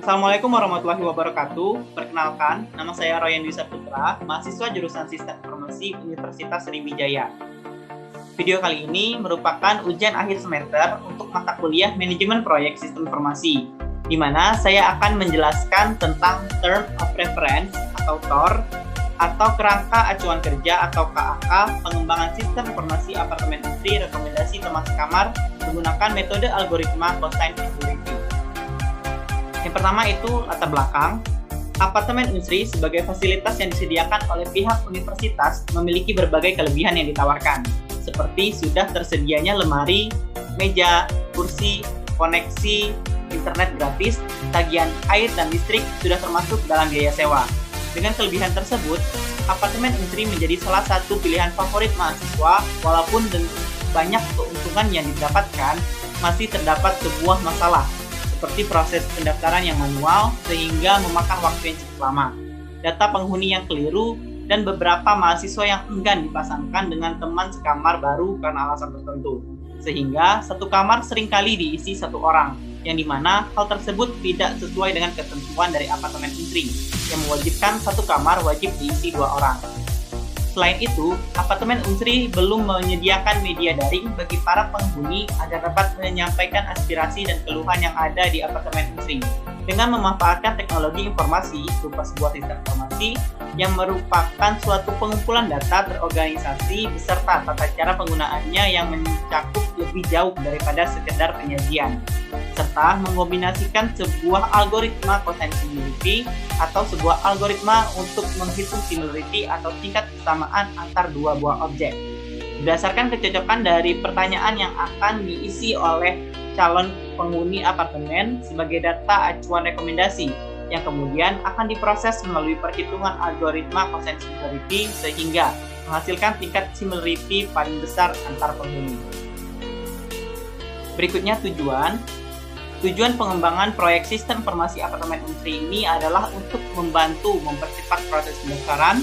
Assalamualaikum warahmatullahi wabarakatuh. Perkenalkan, nama saya Royan Dwi Saputra, mahasiswa jurusan Sistem Informasi Universitas Sriwijaya. Video kali ini merupakan ujian akhir semester untuk mata kuliah Manajemen Proyek Sistem Informasi, di mana saya akan menjelaskan tentang Term of Reference atau TOR, atau Kerangka Acuan Kerja atau KAK, pengembangan sistem informasi apartemen industri, rekomendasi teman sekamar menggunakan metode algoritma cosine singularity. Yang pertama itu latar belakang. Apartemen industri sebagai fasilitas yang disediakan oleh pihak universitas memiliki berbagai kelebihan yang ditawarkan, seperti sudah tersedianya lemari, meja, kursi, koneksi, internet gratis, tagihan air dan listrik sudah termasuk dalam biaya sewa. Dengan kelebihan tersebut, apartemen industri menjadi salah satu pilihan favorit mahasiswa, walaupun banyak keuntungan yang didapatkan, masih terdapat sebuah masalah, seperti proses pendaftaran yang manual sehingga memakan waktu yang cukup lama, data penghuni yang keliru, dan beberapa mahasiswa yang enggan dipasangkan dengan teman sekamar baru karena alasan tertentu, sehingga satu kamar seringkali diisi satu orang, yang dimana hal tersebut tidak sesuai dengan ketentuan dari apartemen industri yang mewajibkan satu kamar wajib diisi 2 orang. Selain itu, apartemen industri belum menyediakan media daring bagi para penghuni agar dapat menyampaikan aspirasi dan keluhan yang ada di apartemen industri. Dengan memanfaatkan teknologi informasi berupa sebuah sistem informasi yang merupakan suatu pengumpulan data terorganisasi beserta tata cara penggunaannya yang mencakup lebih jauh daripada sekedar penyajian, serta mengombinasikan sebuah algoritma cosine singularity atau sebuah algoritma untuk menghitung similarity atau tingkat kesamaan antar dua buah objek. Berdasarkan kecocokan dari pertanyaan yang akan diisi oleh calon penghuni apartemen sebagai data acuan rekomendasi yang kemudian akan diproses melalui perhitungan algoritma cosine singularity sehingga menghasilkan tingkat similarity paling besar antar penghuni. Berikutnya tujuan pengembangan proyek sistem informasi apartemen industri ini adalah untuk membantu mempercepat proses pendaftaran,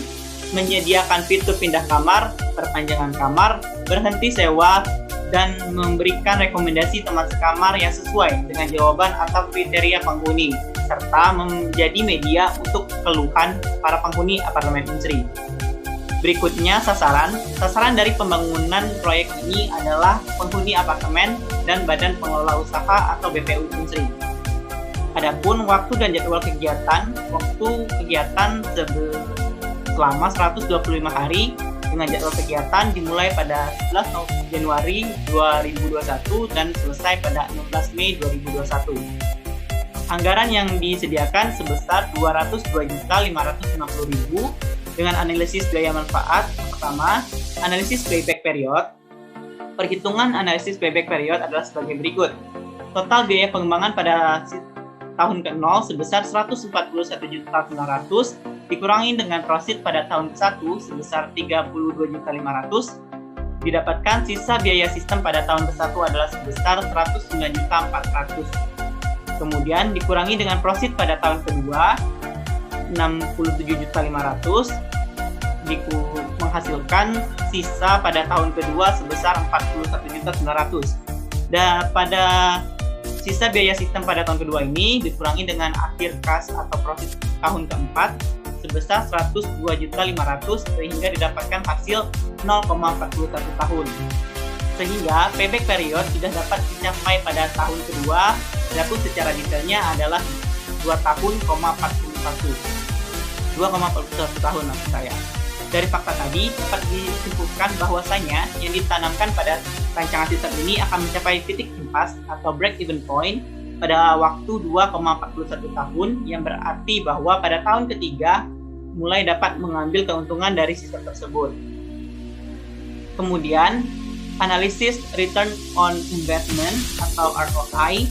menyediakan fitur pindah kamar, perpanjangan kamar, berhenti sewa, dan memberikan rekomendasi teman sekamar yang sesuai dengan jawaban atau kriteria penghuni, serta menjadi media untuk keluhan para penghuni apartemen industri. Berikutnya sasaran dari pembangunan proyek ini adalah penghuni apartemen dan Badan Pengelola Usaha atau BPU industri. Adapun waktu dan jadwal kegiatan, selama 125 hari dengan jadwal kegiatan dimulai pada 11 Januari 2021 dan selesai pada 16 Mei 2021. Anggaran yang disediakan sebesar Rp202.550.000 dengan analisis biaya manfaat. Pertama, analisis payback period. Perhitungan analisis payback period adalah sebagai berikut. Total biaya pengembangan pada tahun ke-0 sebesar Rp141.900.000 dikurangi dengan prosit pada tahun ke-1 sebesar Rp32.500.000. Didapatkan sisa biaya sistem pada tahun ke-1 adalah sebesar Rp109.400.000. Kemudian dikurangi dengan prosit pada tahun kedua Rp67.500.000, menghasilkan sisa pada tahun kedua sebesar Rp41.900.000. Dan pada sisa biaya sistem pada tahun kedua ini dikurangi dengan akhir kas atau prosit tahun keempat sebesar Rp102.500.000 sehingga didapatkan hasil 0,41 tahun. Sehingga payback period sudah dapat dicapai pada tahun kedua, adapun secara detailnya adalah 2 tahun, 2,41 tahun maksud saya. Dari fakta tadi dapat disimpulkan bahwasanya yang ditanamkan pada rancangan sistem ini akan mencapai titik impas atau break-even point pada waktu 2,41 tahun, yang berarti bahwa pada tahun ketiga mulai dapat mengambil keuntungan dari sistem tersebut. Kemudian, analisis return on investment atau ROI,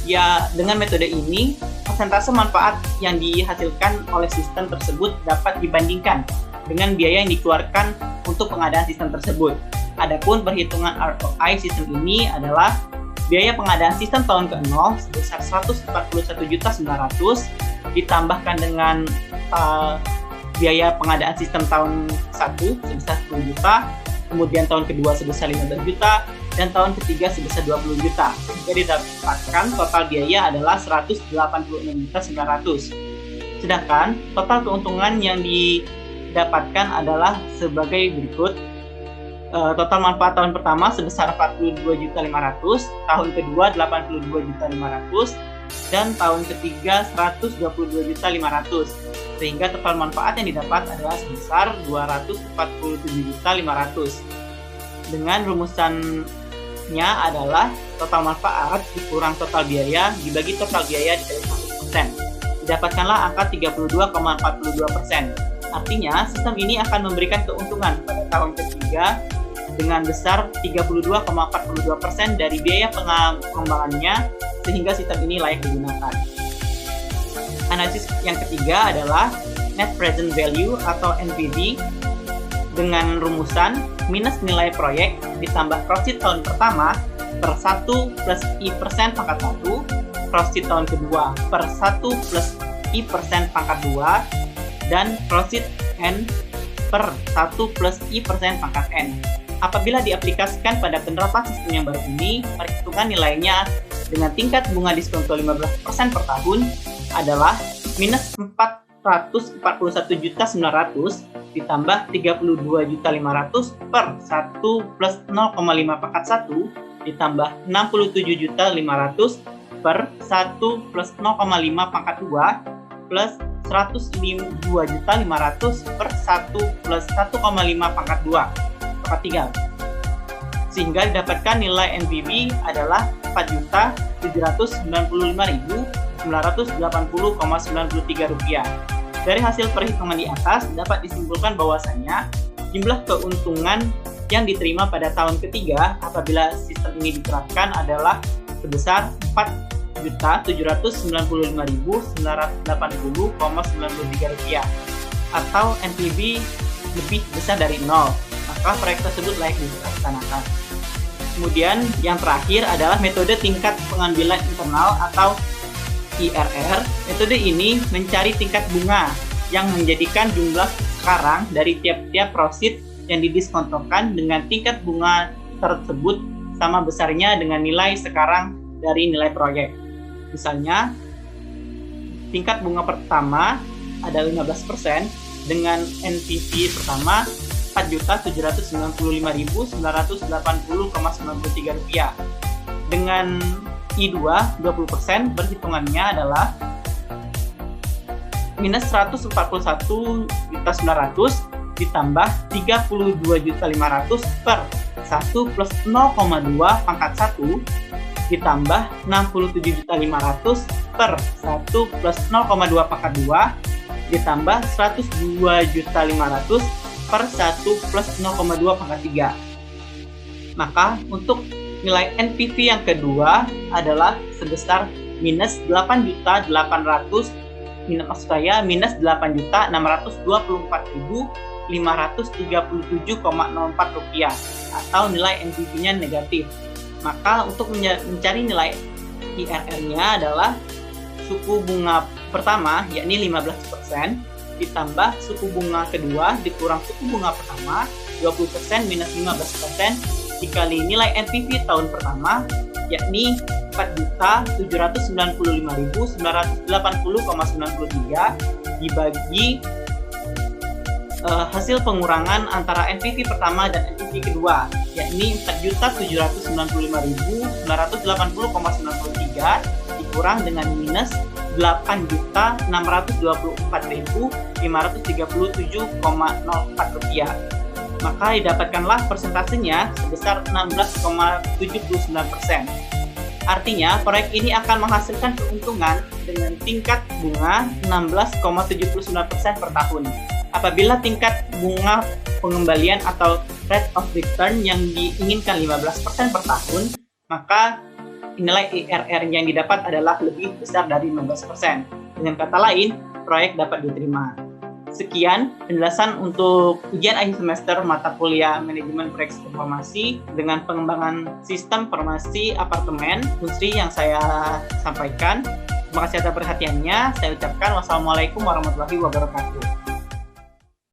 ya dengan metode ini persentase manfaat yang dihasilkan oleh sistem tersebut dapat dibandingkan dengan biaya yang dikeluarkan untuk pengadaan sistem tersebut. Adapun perhitungan ROI sistem ini adalah biaya pengadaan sistem tahun ke-0 sebesar Rp141.900.000 ditambahkan dengan biaya pengadaan sistem tahun 1 sebesar 10 juta, kemudian tahun kedua sebesar 15 juta, dan tahun ketiga sebesar 20 juta. Jadi didapatkan total biaya adalah 186.900. Sedangkan total keuntungan yang didapatkan adalah sebagai berikut. Total manfaat tahun pertama sebesar 42.500, tahun kedua 82.500, dan tahun ketiga 122.500. Sehingga total manfaat yang didapat adalah sebesar 247.500. Dengan rumusannya adalah total manfaat dikurang total biaya dibagi total biaya dikali 100%. Didapatkanlah angka 32,42%. Artinya, sistem ini akan memberikan keuntungan pada tahun ketiga dengan besar 32,42% dari biaya pengembangannya, sehingga sistem ini layak digunakan. Analisis yang ketiga adalah Net Present Value atau NPV dengan rumusan minus nilai proyek ditambah profit tahun pertama per 1 plus I persen pangkat 1, profit tahun kedua per 1 plus I persen pangkat 2, dan profit N per 1 plus I persen pangkat N. Apabila diaplikasikan pada penerapan sistem yang baru ini, perhitungan nilainya dengan tingkat bunga diskonto 15% per tahun adalah minus 441.900 ditambah 32.500 per 1 plus 0,5 pangkat 1 ditambah 67.500 per 1 plus 0,5 pangkat 2 plus 102.500 per 1 plus 1,5 pangkat 2 pangkat 3, sehingga didapatkan nilai NPV adalah 4.795.980,93 rupiah. Dari hasil perhitungan di atas dapat disimpulkan bahwasanya jumlah keuntungan yang diterima pada tahun ketiga apabila sistem ini diterapkan adalah sebesar 4.795.980,93 rupiah, atau NPV lebih besar dari 0. Maka proyek tersebut layak dilaksanakan. Kemudian yang terakhir adalah metode tingkat pengambilan internal atau IRR. Metode ini mencari tingkat bunga yang menjadikan jumlah sekarang dari tiap-tiap profit yang didiskontokan dengan tingkat bunga tersebut sama besarnya dengan nilai sekarang dari nilai proyek. Misalnya, tingkat bunga pertama ada 15% dengan NPV pertama 4.795.980,93 rupiah. Dengan I2 20%, berhitungannya adalah minus 141.900 ditambah 32.500 per 1 plus 0,2 pangkat 1 ditambah 67.500 per 1 plus 0,2 pangkat 2 ditambah 102.500 per 1 plus 0,2 pangkat 3. Maka untuk nilai NPV yang kedua adalah sebesar minus 8.624.537,04 rupiah, atau nilai NPV-nya negatif. Maka untuk mencari nilai IRR-nya adalah suku bunga pertama yakni 15% ditambah suku bunga kedua dikurang suku bunga pertama 20% minus 15% dikali nilai NPV tahun pertama yakni 4.795.980,93 dibagi hasil pengurangan antara NPV pertama dan NPV kedua yakni 4.795.980,93 dikurang dengan minus 8.624.537,04 rupiah. Maka didapatkanlah persentasenya sebesar 16,79%. Artinya, proyek ini akan menghasilkan keuntungan dengan tingkat bunga 16,79% per tahun. Apabila tingkat bunga pengembalian atau rate of return yang diinginkan 15% per tahun, maka nilai IRR yang didapat adalah lebih besar dari 15%. Dengan kata lain, proyek dapat diterima. Sekian penjelasan untuk ujian akhir semester mata kuliah Manajemen Proyek Informasi dengan pengembangan sistem informasi apartemen industri yang saya sampaikan. Terima kasih atas perhatiannya. Saya ucapkan wassalamualaikum warahmatullahi wabarakatuh.